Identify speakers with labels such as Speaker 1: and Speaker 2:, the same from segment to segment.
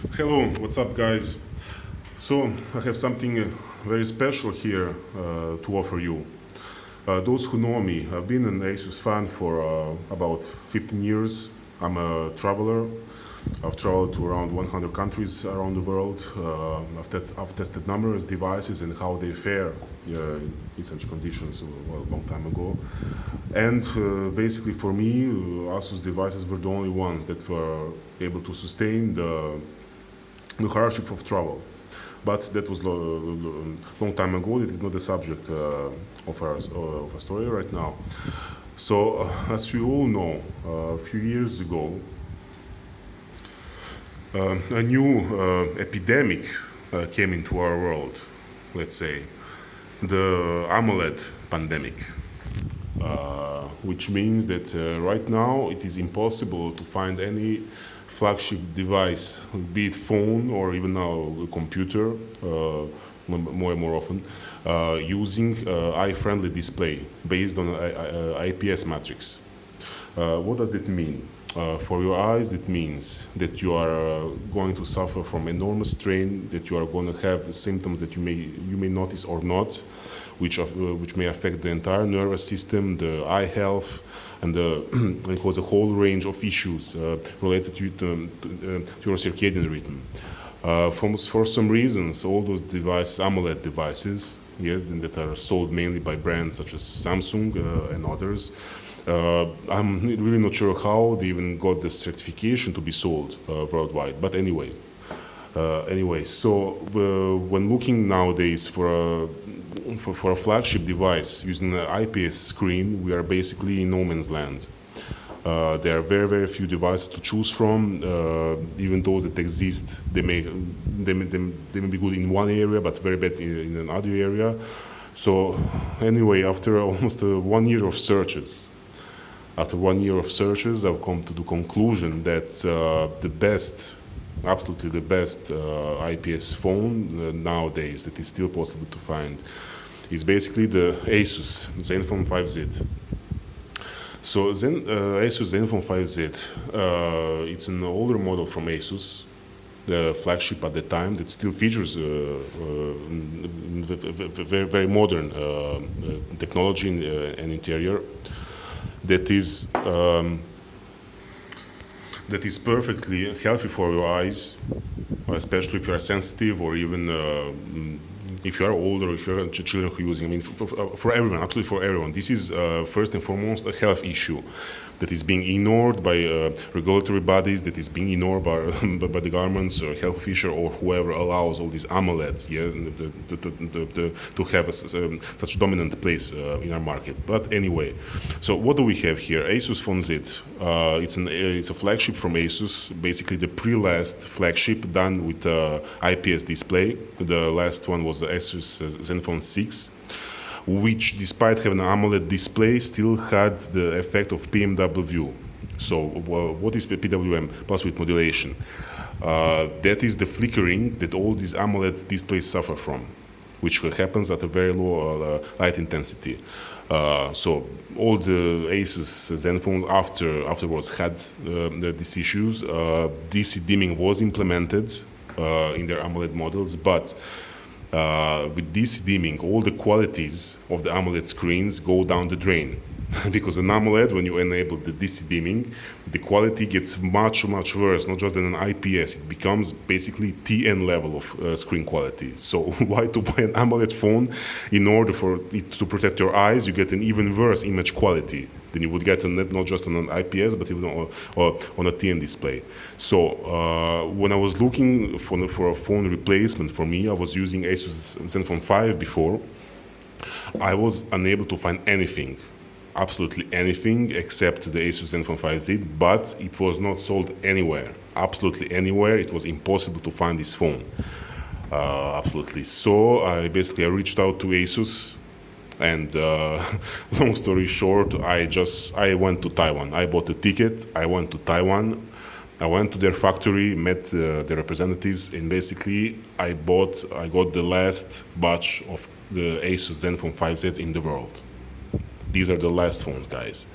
Speaker 1: Hello, what's up guys? So I have something very special here to offer you. Those who know me, I've been an Asus fan for about 15 years. I'm a traveler. I've traveled to around 100 countries around the world. I've tested numerous devices and how they fare in such conditions a long time ago. And basically for me, Asus devices were the only ones that were able to sustain the hardship of travel. But that was long time ago. That is not the subject of our story right now. So, as you all know, a few years ago, a new epidemic came into our world, let's say, the AMOLED pandemic, which means that right now it is impossible to find any flagship device, be it phone or even now a computer, more and more often, using eye-friendly display based on IPS matrix. What does that mean? For your eyes, that means that you are going to suffer from enormous strain, that you are going to have symptoms that you may notice or not, which may affect the entire nervous system, the eye health, and cause a whole range of issues related to your circadian rhythm. For some reasons, all those devices, AMOLED devices, yes, that are sold mainly by brands such as Samsung and others, I'm really not sure how they even got the certification to be sold worldwide. But anyway, so when looking nowadays for a flagship device using an IPS screen, we are basically in no man's land. There are very few devices to choose from. Even those that exist, they may be good in one area but very bad in another area. So anyway, after almost 1 year of searches, I've come to the conclusion that the best, absolutely the best IPS phone nowadays that is still possible to find is basically the Asus Zenfone 5Z. So Asus Zenfone 5Z, it's an older model from Asus, the flagship at the time, that still features very modern technology and interior that is perfectly healthy for your eyes, especially if you are sensitive or even if you are older, if you are children who are using. I mean, for everyone, absolutely for everyone. This is first and foremost a health issue that is being ignored by regulatory bodies, that is being ignored by the governments or health official or whoever allows all these AMOLED to have such a dominant place in our market. But anyway, so what do we have here? Asus Phone Z. It's a flagship from Asus, basically the pre-last flagship done with IPS display. The last one was the Asus Zenfone 6. Which, despite having an AMOLED display, still had the effect of PMW. So, what is PWM? Pulse width modulation. That is the flickering that all these AMOLED displays suffer from, which happens at a very low light intensity. So, all the Asus Zenphones afterwards had these issues. DC dimming was implemented in their AMOLED models, but with DC dimming, all the qualities of the AMOLED screens go down the drain. Because an AMOLED, when you enable the DC dimming, the quality gets much worse, not just than an IPS. It becomes basically TN level of screen quality. So why to buy an AMOLED phone? In order for it to protect your eyes, you get an even worse image quality than you would get not just on an IPS, but even on a TN display. So when I was looking for a phone replacement for me, I was using Asus Zenfone 5 before. I was unable to find anything, absolutely anything, except the Asus Zenfone 5Z, but it was not sold anywhere, absolutely anywhere. It was impossible to find this phone, absolutely. So I reached out to Asus. And long story short, I went to Taiwan. I bought a ticket. I went to Taiwan. I went to their factory, met the representatives, and basically I got the last batch of the Asus Zenfone 5Z in the world. These are the last phones, guys.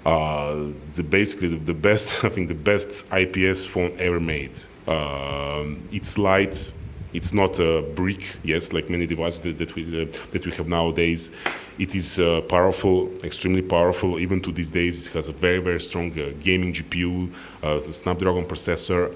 Speaker 1: Basically the best, I think the best IPS phone ever made. It's light. It's not a brick, yes, like many devices that we have nowadays. It is powerful, extremely powerful. Even to these days, it has a very, very strong gaming GPU, the Snapdragon processor,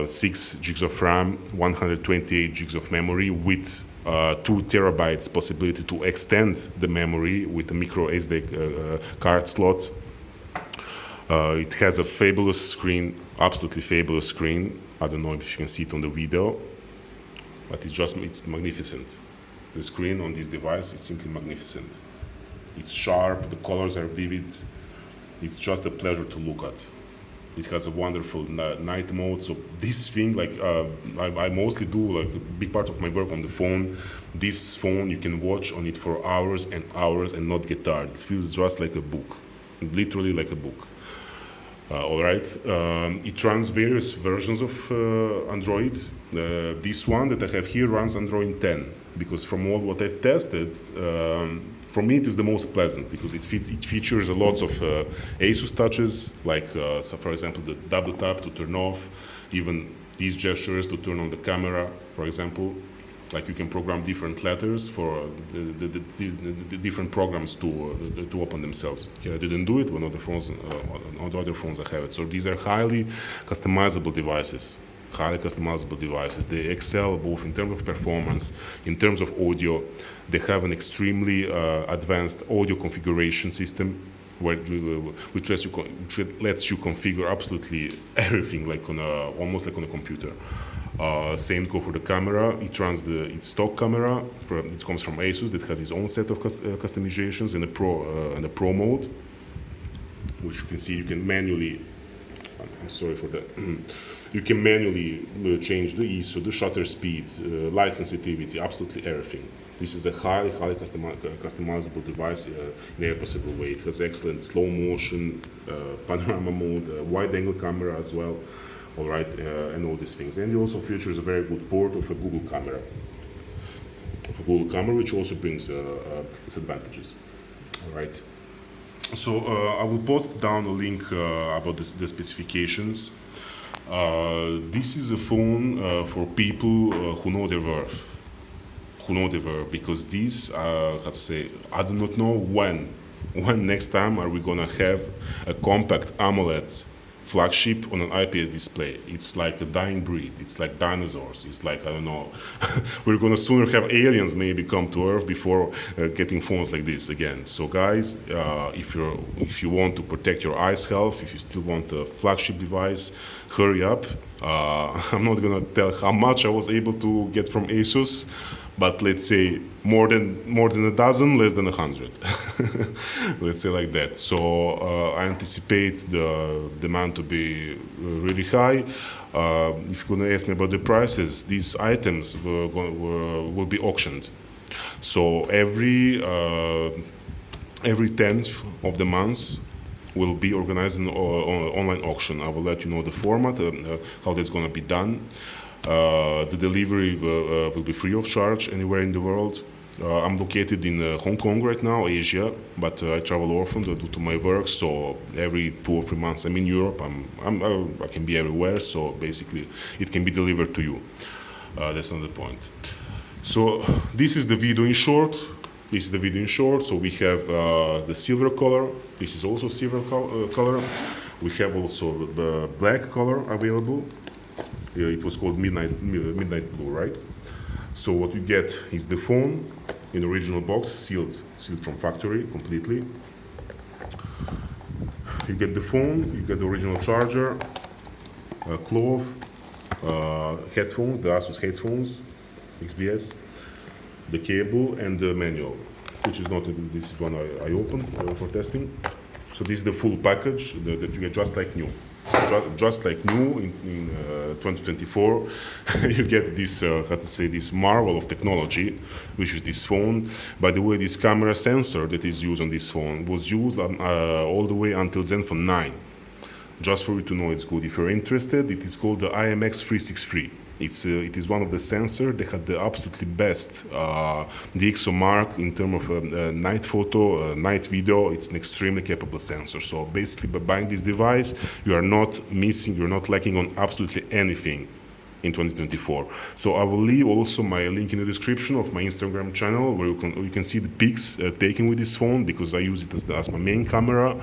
Speaker 1: 6 gigs of RAM, 128 gigs of memory with 2 terabytes possibility to extend the memory with a micro SD card slot. It has a fabulous screen, absolutely fabulous screen. I don't know if you can see it on the video, but it's magnificent. The screen on this device is simply magnificent. It's sharp, the colors are vivid. It's just a pleasure to look at. It has a wonderful night mode. So this thing, like I mostly do like a big part of my work on the phone. This phone, you can watch on it for hours and hours and not get tired. It feels just like a book, literally like a book. All right, it runs various versions of Android. This one that I have here runs Android 10 because from all what I've tested, for me it is the most pleasant because it features a lot of Asus touches, like so for example the double tap to turn off, even these gestures to turn on the camera, for example. Like you can program different letters for the different programs to open themselves. Here I didn't do it, but on the phones, on the other phones I have it. So these are highly customizable devices. They excel both in terms of performance, in terms of audio. They have an extremely advanced audio configuration system which lets you configure absolutely everything, like almost like on a computer. Same go for the camera. It runs its stock camera. It comes from Asus. That has its own set of customizations in the Pro mode, which you can see. You can manually. I'm sorry for that. You can manually change the ISO, the shutter speed, light sensitivity, absolutely everything. This is a highly customizable device in every possible way. It has excellent slow motion, panorama mode, wide-angle camera as well. All right, and all these things. And it also features a very good port of a Google camera. Which also brings its advantages. All right. So I will post down a link about the specifications. This is a phone for people who know their worth. Because these, how to say, I do not know when next time are we gonna have a compact AMOLED flagship on an IPS display. It's like a dying breed. It's like dinosaurs. It's like, I don't know, we're gonna sooner have aliens maybe come to Earth before getting phones like this again. So guys, if you want to protect your eyes health, if you still want a flagship device, hurry up. I'm not gonna tell how much I was able to get from Asus, but let's say more than a dozen, less than 100. Let's say like that. So I anticipate the demand to be really high. If you're gonna ask me about the prices, these items will be auctioned. So every 10th of the month will be organized an online auction. I will let you know the format, how that's gonna be done. The delivery will be free of charge anywhere in the world. I'm located in Hong Kong right now, Asia, but I travel often due to my work. So every 2 or 3 months I'm in Europe. I can be everywhere. So basically, it can be delivered to you. That's not the point. So this is the video in short. So we have the silver color. This is also silver color. We have also the black color available. It was called midnight blue, right? So what you get is the phone in the original box, sealed from factory completely. You get the phone, you get the original charger, cloth, headphones, the Asus headphones, XBS, the cable, and the manual, which is not, this is one I opened for testing. So this is the full package that you get just like new. So just like new in 2024, you get this, this marvel of technology, which is this phone. By the way, this camera sensor that is used on this phone was used all the way until Zenfone 9. Just for you to know, it's good. If you're interested, it is called the IMX363. It is one of the sensors that had the absolutely best DxO mark in terms of night photo, night video. It's an extremely capable sensor. So basically, by buying this device, you are not missing, you're not lacking on absolutely anything in 2024. So I will leave also my link in the description of my Instagram channel where you can see the pics taken with this phone, because I use it as my main camera.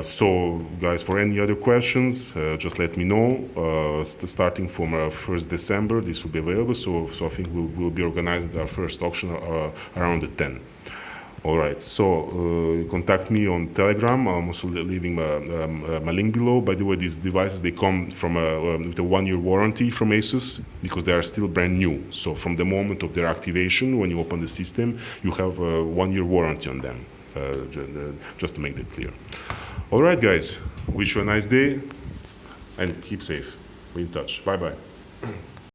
Speaker 1: So guys, for any other questions, just let me know. Starting from 1st December, this will be available. So I think we'll be organizing our first auction around the 10. All right, so contact me on Telegram. I'm also leaving my link below. By the way, these devices, they come from with a 1-year warranty from Asus, because they are still brand new. So from the moment of their activation, when you open the system, you have a 1-year warranty on them, just to make that clear. All right, guys, wish you a nice day and keep safe. Be in touch. Bye-bye.